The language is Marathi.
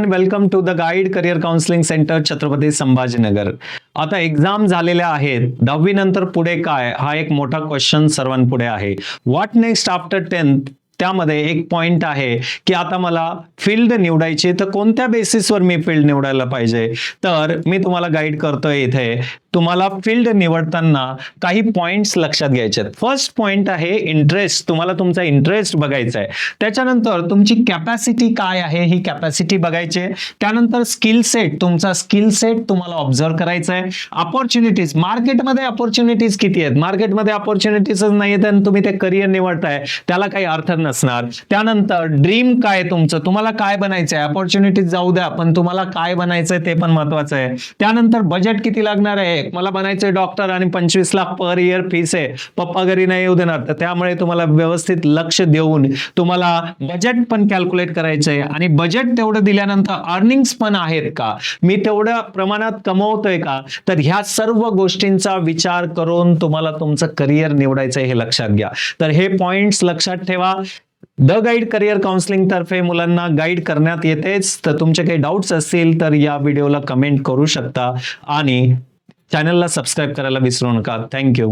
Welcome to the guide career counselling centre Chhatrapati Sambhajinagar. आता एक्झाम झालेल्या आहेत. 10वी नंतर पुढे काय हा एक मोठा क्वेश्चन सर्वांपुढे आहे. व्हॉट नेक्स्ट आफ्टर 10th त्यामध्ये एक पॉइंट आहे की आता मला फील्ड निवडायची, तर कोणत्या बेसिसवर मी फील्ड निवडायला पाहिजे. तर मी तुम्हाला गाईड करतोय इथे. तुम्हाला फील्ड निवडताना काही पॉइंट्स लक्षात घ्यायचे आहेत. फर्स्ट पॉइंट आहे इंटरेस्ट. तुम्हाला तुमचा इंटरेस्ट बघायचा आहे. त्याच्यानंतर तुमची कॅपॅसिटी काय आहे ही कॅपॅसिटी बघायची आहे. त्यानंतर स्किल सेट, तुमचा स्किल सेट तुम्हाला ऑब्झर्व करायचा आहे. अपॉर्च्युनिटीज, मार्केटमध्ये अपॉर्च्युनिटीज किती आहेत. मार्केटमध्ये अपॉर्च्युनिटीज नाही आहेत आणि तुम्ही ते करिअर निवडताय, त्याला काही अर्थ नसणार. त्यानंतर ड्रीम काय तुमचं, तुम्हाला काय बनायचं आहे. अपॉर्च्युनिटीज जाऊ द्या, पण तुम्हाला काय बनायचंय ते पण महत्वाचं आहे. त्यानंतर बजेट किती लागणार आहे. मला बनायचंय डॉक्टर आणि 25 लाख पर इयर फीस आहे, पप्पा घरी नाही येऊ देणार, तर त्यामुळे तुम्हाला व्यवस्थित लक्ष देऊन तुम्हाला बजेट पण कॅल्क्युलेट करायचंय. आणि बजेट तेवढं दिल्यानंतर अर्निंग्स पण आहेत का, मी तेवढ्या प्रमाणात कमवतोय का. तर ह्या सर्व गोष्टींचा विचार करून तुम्हाला तुमचं करिअर निवडायचंय हे लक्षात घ्या. तर हे पॉइंट्स लक्षात ठेवा. द गाईड करिअर काउन्सिलिंग तर्फे मुलांना गाईड करण्यात येतेच. तर तुमचे काही डाऊट्स असतील तर या व्हिडिओला कमेंट करू शकता आणि चॅनलला सबस्क्राईब करायला विसरू नका. थँक्यू.